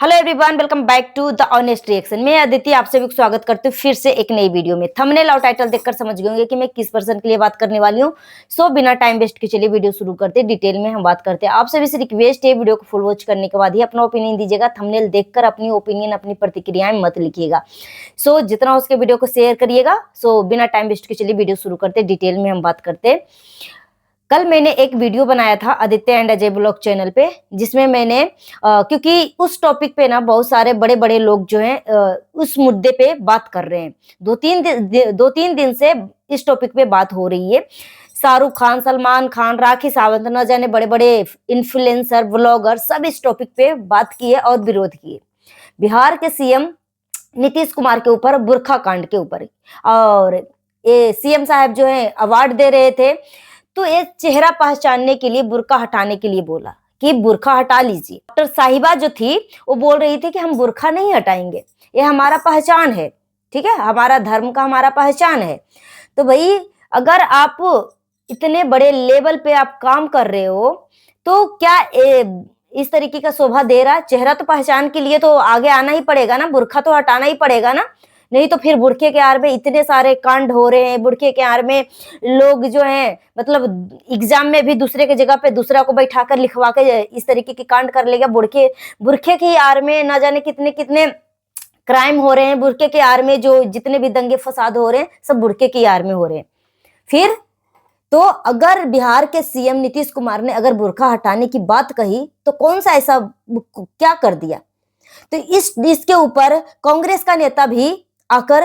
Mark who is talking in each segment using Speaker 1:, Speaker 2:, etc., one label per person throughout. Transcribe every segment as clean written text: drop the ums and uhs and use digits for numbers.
Speaker 1: Hello everyone, welcome back to the honest reaction. मैं अदिति आप सभी को स्वागत करती हूँ फिर से एक नई वीडियो में। थंबनेल और टाइटल देखकर समझ गए होंगे कि मैं किस पर्सन के लिए बात करने वाली हूँ। सो बिना टाइम वेस्ट के चलिए वीडियो शुरू करते हैं। डिटेल में हम बात करते हैं। आप सभी से रिक्वेस्ट है, वीडियो को फुल वॉच करने के बाद ही अपना ओपिनियन दीजिएगा। थंबनेल देखकर अपनी ओपिनियन, अपनी प्रतिक्रियाएं मत लिखिएगा। सो जितना हो सके वीडियो को शेयर करिएगा। सो बिना टाइम वेस्ट के चलिए वीडियो शुरू करते हैं। डिटेल में हम बात करते हैं। कल मैंने एक वीडियो बनाया था Aditya and Ajay blog channel पे, जिसमें मैंने क्योंकि उस टॉपिक पे ना बहुत सारे बड़े बड़े लोग जो हैं उस मुद्दे पे बात कर रहे हैं। दो तीन दिन से इस टॉपिक पे बात हो रही है। शाहरुख खान, सलमान खान, राखी सावंत, न जाने बड़े बड़े इन्फ्लुएंसर, ब्लॉगर सब इस टॉपिक पे बात किए और विरोध किए। बिहार के सीएम नीतीश कुमार के ऊपर, बुर्खा कांड के ऊपर, और ये सीएम साहब जो है अवार्ड दे रहे थे, तो ये चेहरा पहचानने के लिए बुर्का हटाने के लिए बोला कि बुर्का हटा लीजिए। डॉक्टर साहिबा जो थी वो बोल रही थी कि हम बुर्का नहीं हटाएंगे, ये हमारा पहचान है, ठीक है, हमारा धर्म का हमारा पहचान है। तो भाई अगर आप इतने बड़े लेवल पे आप काम कर रहे हो तो क्या इस तरीके का शोभा दे रहा? चेहरा तो पहचान के लिए तो आगे आना ही पड़ेगा ना, बुर्का तो हटाना ही पड़ेगा ना। नहीं तो फिर बुर्के के आड़ में इतने सारे कांड हो रहे हैं। बुर्के के आड़ में लोग जो हैं, मतलब एग्जाम में भी दूसरे की जगह पे दूसरा को बैठाकर लिखवा के इस तरीके के कांड कर लेगा। बुर्के की आड़ में ना जाने कितने कितने क्राइम हो रहे हैं। बुर्के के आड़ में जो जितने भी दंगे फसाद हो रहे हैं सब बुर्के की आड़ में हो रहे हैं। फिर तो अगर बिहार के सीएम नीतीश कुमार ने अगर बुर्का हटाने की बात कही तो कौन सा ऐसा क्या कर दिया? तो इसके ऊपर कांग्रेस का नेता भी आकर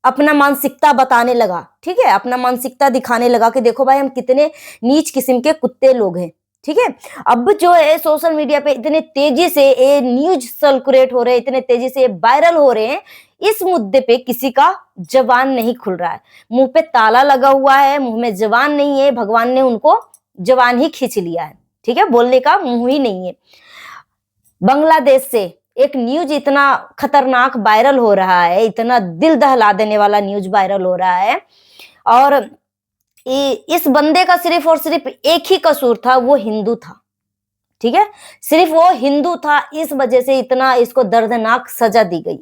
Speaker 1: अपना मानसिकता बताने लगा, ठीक है, अपना मानसिकता दिखाने लगा कि देखो भाई हम कितने नीच किस्म के कुत्ते लोग हैं, ठीक है। अब जो है सोशल मीडिया पे इतने तेजी से ये न्यूज सर्कुलेट हो रहे हैं, इतने तेजी से वायरल हो रहे हैं, इस मुद्दे पे किसी का जबान नहीं खुल रहा है। मुंह पे ताला लगा हुआ है, मुंह में जबान नहीं है। भगवान ने उनको जबान ही खींच लिया है, ठीक है, बोलने का मुंह ही नहीं है। बांग्लादेश से एक न्यूज इतना खतरनाक वायरल हो रहा है, इतना दिल दहला देने वाला न्यूज वायरल हो रहा है, और इस बंदे का सिर्फ और सिर्फ एक ही कसूर था, वो हिंदू था, ठीक है, सिर्फ वो हिंदू था। इस वजह से इतना इसको दर्दनाक सजा दी गई।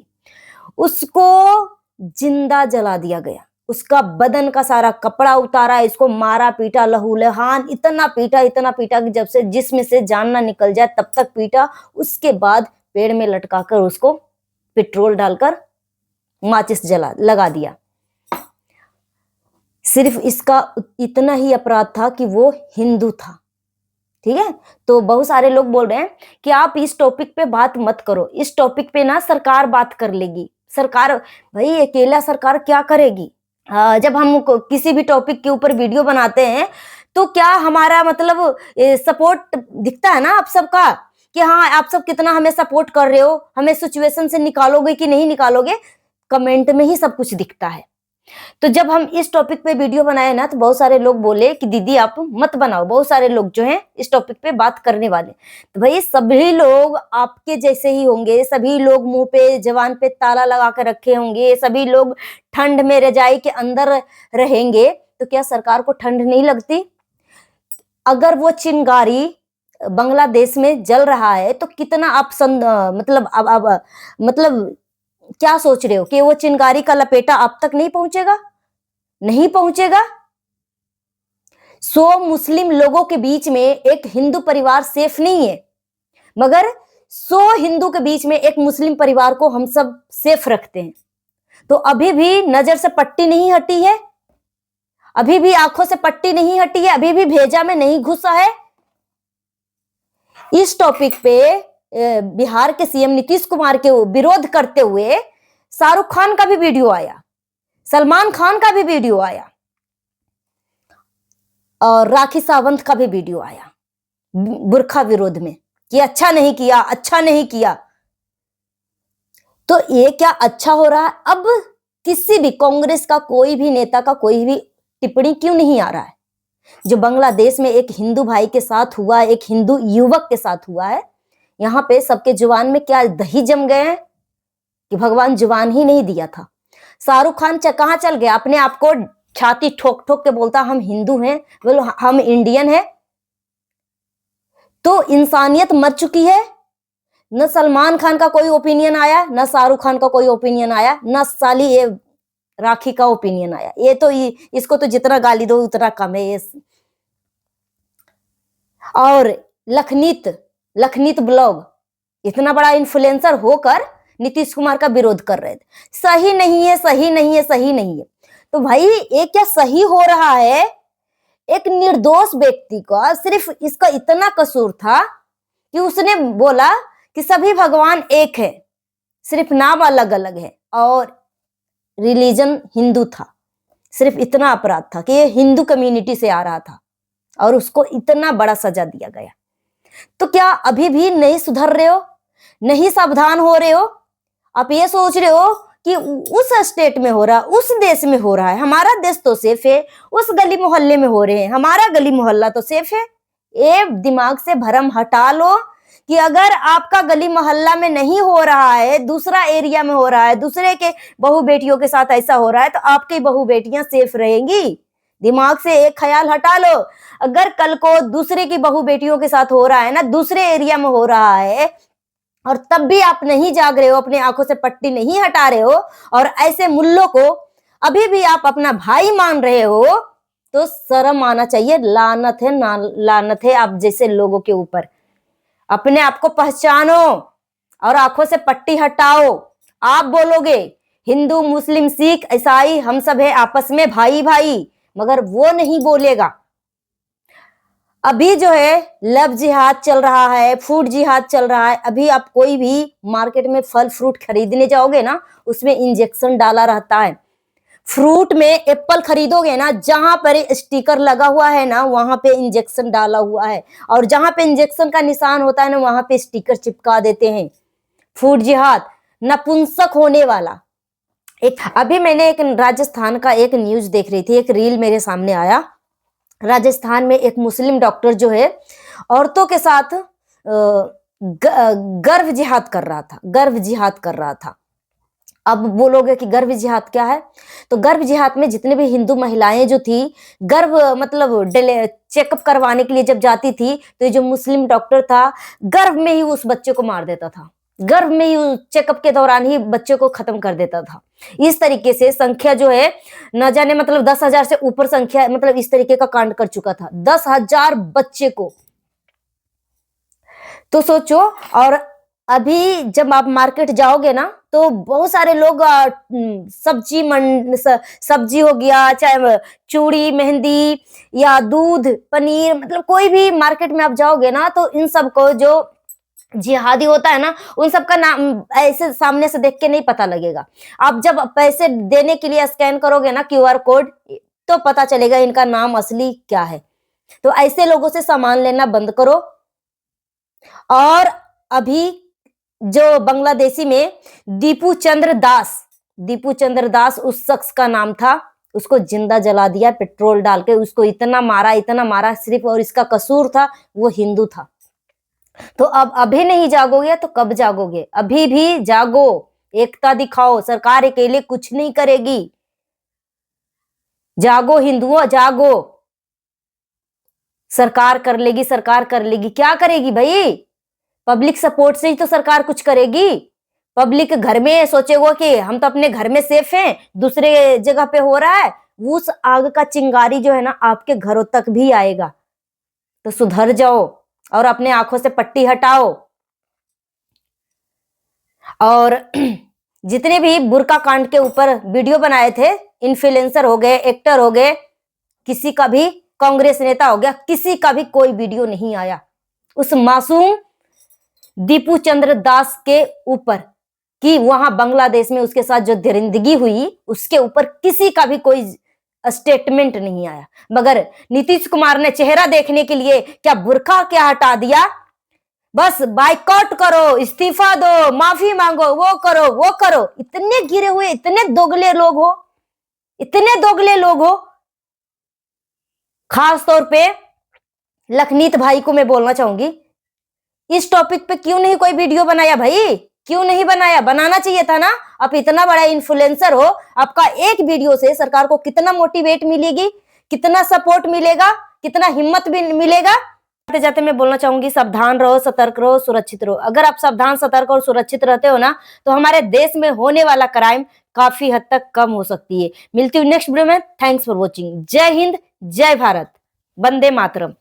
Speaker 1: उसको जिंदा जला दिया गया, उसका बदन का सारा कपड़ा उतारा, इसको मारा पीटा, लहूलुहान इतना पीटा कि जब से जिस्म से जान ना निकल जाए तब तक पीटा। उसके बाद पेड़ में लटकाकर उसको पेट्रोल डालकर माचिस लगा दिया। सिर्फ इसका इतना ही अपराध था कि वो हिंदू था, ठीक है। तो बहुत सारे लोग बोल रहे हैं कि आप इस टॉपिक पे बात मत करो, इस टॉपिक पे ना सरकार बात कर लेगी। सरकार, भाई अकेला सरकार क्या करेगी? जब हम किसी भी टॉपिक के ऊपर वीडियो बनाते हैं तो क्या हमारा मतलब सपोर्ट दिखता है ना आप सबका, कि हाँ आप सब कितना हमें सपोर्ट कर रहे हो, हमें सिचुएशन से निकालोगे कि नहीं निकालोगे, कमेंट में ही सब कुछ दिखता है। तो जब हम इस टॉपिक पे वीडियो बनाए ना तो बहुत सारे लोग बोले कि दीदी आप मत बनाओ। बहुत सारे लोग जो हैं इस टॉपिक पे बात करने वाले, तो भाई सभी लोग आपके जैसे ही होंगे, सभी लोग मुंह पे जबान पे ताला लगा कर रखे होंगे, सभी लोग ठंड में रजाई के अंदर रहेंगे, तो क्या सरकार को ठंड नहीं लगती? अगर वो चिंगारी बांग्लादेश में जल रहा है तो कितना आप मतलब क्या सोच रहे हो कि वो चिंगारी का लपेटा आप तक नहीं पहुंचेगा? नहीं पहुंचेगा। 100 मुस्लिम लोगों के बीच में एक हिंदू परिवार सेफ नहीं है, मगर 100 हिंदू के बीच में एक मुस्लिम परिवार को हम सब सेफ रखते हैं। तो अभी भी नजर से पट्टी नहीं हटी है, अभी भी आंखों से पट्टी नहीं हटी है, अभी भी भेजा में नहीं घुसा है। इस टॉपिक पे बिहार के सीएम नीतीश कुमार के विरोध करते हुए शाहरुख खान का भी वीडियो आया, सलमान खान का भी वीडियो आया, और राखी सावंत का भी वीडियो आया बुर्खा विरोध में, कि अच्छा नहीं किया, अच्छा नहीं किया। तो ये क्या अच्छा हो रहा है? अब किसी भी कांग्रेस का कोई भी नेता का कोई भी टिप्पणी क्यों नहीं आ रहा है? जो बांग्लादेश में एक हिंदू भाई के साथ हुआ, एक हिंदू युवक के साथ हुआ है, यहाँ पे सबके जुबान में क्या दही जम गए हैं कि भगवान जुबान ही नहीं दिया था। शाहरुख खान कहाँ चल गया? अपने आप को छाती ठोक ठोक के बोलता हम हिंदू हैं, बोलो हम इंडियन हैं। तो इंसानियत मर चुकी है। न सलमान खान का कोई ओपिनियन आया, न शाहरुख खान का कोई ओपिनियन आया, न साली ये राखी का ओपिनियन आया। ये तो इसको तो जितना गाली दो उतना कम है ये। और लखनीत लखनीत ब्लॉग इतना बड़ा इन्फ्लुएंसर होकर नीतीश कुमार का विरोध कर रहे थे, सही नहीं है, सही नहीं है, सही नहीं है। तो भाई ये क्या सही हो रहा है? एक निर्दोष व्यक्ति का सिर्फ इसका इतना कसूर था कि उसने बोला कि सभी भगवान एक है, सिर्फ नाम अलग अलग है और रिलीजन हिंदू था। सिर्फ इतना अपराध था कि ये हिंदू कम्युनिटी से आ रहा था और उसको इतना बड़ा सजा दिया गया। तो क्या अभी भी नहीं सुधर रहे हो, नहीं सावधान हो रहे हो? आप ये सोच रहे हो कि उस स्टेट में हो रहा, उस देश में हो रहा है, हमारा देश तो सेफ है, उस गली मोहल्ले में हो रहे हैं, हमारा गली मोहल्ला तो सेफ है। ये दिमाग से भरम हटा लो कि अगर आपका गली मोहल्ला में नहीं हो रहा है, दूसरा एरिया में हो रहा है, दूसरे के बहू बेटियों के साथ ऐसा हो रहा है, तो आपकी बहू बेटियां सेफ रहेंगी। दिमाग से एक ख्याल हटा लो, अगर कल को दूसरे की बहू बेटियों के साथ हो रहा है ना, दूसरे एरिया में हो रहा है, और तब भी आप नहीं जाग रहे हो, अपने आंखों से पट्टी नहीं हटा रहे हो, और ऐसे मुल्लों को अभी भी आप अपना भाई मान रहे हो, तो शर्म आना चाहिए। लानत है, लानत है आप जैसे लोगों के ऊपर। अपने आप को पहचानो और आंखों से पट्टी हटाओ। आप बोलोगे हिंदू मुस्लिम सिख ईसाई हम सब है आपस में भाई भाई, मगर वो नहीं बोलेगा। अभी जो है लव जिहाद चल रहा है, फूड जिहाद चल रहा है। अभी आप कोई भी मार्केट में फल फ्रूट खरीदने जाओगे ना, उसमें इंजेक्शन डाला रहता है। फ्रूट में एप्पल खरीदोगे ना, जहां पर स्टिकर लगा हुआ है ना, वहां पे इंजेक्शन डाला हुआ है, और जहां पे इंजेक्शन का निशान होता है ना, वहां पे स्टिकर चिपका देते हैं। फूड जिहाद, नपुंसक होने वाला। अभी मैंने एक राजस्थान का एक न्यूज देख रही थी, एक रील मेरे सामने आया। राजस्थान में एक मुस्लिम डॉक्टर जो है औरतों के साथ गर्भ जिहाद कर रहा था, गर्भ जिहाद कर रहा था। अब बोलोगे कि गर्भ जिहाद क्या है? तो गर्भ जिहाद में जितने भी हिंदू महिलाएं जो थी, गर्भ मतलब चेकअप करवाने के लिए जब जाती थी, तो ये जो मुस्लिम डॉक्टर था, गर्भ में ही उस बच्चे को मार देता था, गर्भ में ही चेकअप के दौरान ही बच्चे को खत्म कर देता था। इस तरीके से संख्या जो है न जाने मतलब 10,000 से ऊपर संख्या, मतलब इस तरीके का कांड कर चुका था, 10,000 बच्चे को। तो सोचो। और अभी जब आप मार्केट जाओगे ना, तो बहुत सारे लोग सब्जी हो गया, चाहे चूड़ी मेहंदी या दूध पनीर, मतलब कोई भी मार्केट में आप जाओगे ना, तो इन सबको जो जिहादी होता है ना, उन सबका नाम ऐसे सामने से देख के नहीं पता लगेगा। आप जब पैसे देने के लिए स्कैन करोगे ना QR कोड, तो पता चलेगा इनका नाम असली क्या है। तो ऐसे लोगों से सामान लेना बंद करो। और अभी जो बांग्लादेशी में दीपू चंद्र दास उस शख्स का नाम था, उसको जिंदा जला दिया पेट्रोल डाल के, उसको इतना मारा सिर्फ, और इसका कसूर था वो हिंदू था। तो अब अभी नहीं जागोगे तो कब जागोगे? अभी भी जागो, एकता दिखाओ। सरकार अकेले कुछ नहीं करेगी। जागो हिंदुओं, जागो। सरकार कर लेगी, सरकार कर लेगी। क्या करेगी भाई? पब्लिक सपोर्ट से ही तो सरकार कुछ करेगी। पब्लिक घर में सोचेगा कि हम तो अपने घर में सेफ हैं, दूसरे जगह पे हो रहा है, उस आग का चिंगारी जो है ना आपके घरों तक भी आएगा। तो सुधर जाओ और अपने आंखों से पट्टी हटाओ। और जितने भी बुर्का कांड के ऊपर वीडियो बनाए थे, इन्फ्लुएंसर हो गए, एक्टर हो गए, किसी का भी, कांग्रेस नेता हो गया, किसी का भी कोई वीडियो नहीं आया उस मासूम दीपू चंद्र दास के ऊपर, कि वहां बांग्लादेश में उसके साथ जो दरिंदगी हुई उसके ऊपर किसी का भी कोई स्टेटमेंट नहीं आया। मगर नीतीश कुमार ने चेहरा देखने के लिए क्या बुर्का क्या हटा दिया, बस बाइकआउट करो, इस्तीफा दो, माफी मांगो, वो करो वो करो। इतने गिरे हुए, इतने दोगले लोग हो, इतने दोगले लोग हो। खास तौर पे लखनीत भाई को मैं बोलना चाहूंगी, इस टॉपिक पे क्यों नहीं कोई वीडियो बनाया भाई? क्यों नहीं बनाया? बनाना चाहिए था ना। आप इतना बड़ा इन्फ्लुएंसर हो, आपका एक वीडियो से सरकार को कितना मोटिवेट मिलेगी, कितना सपोर्ट मिलेगा, कितना हिम्मत भी मिलेगा। जाते जाते मैं बोलना चाहूंगी, सावधान रहो, सतर्क रहो, सुरक्षित रहो। अगर आप सावधान, सतर्क और सुरक्षित रहते हो ना, तो हमारे देश में होने वाला क्राइम काफी हद तक कम हो सकती है। मिलती हूँ नेक्स्ट वीडियो में। Thanks for watching. जय हिंद, जय भारत, वंदे मातरम।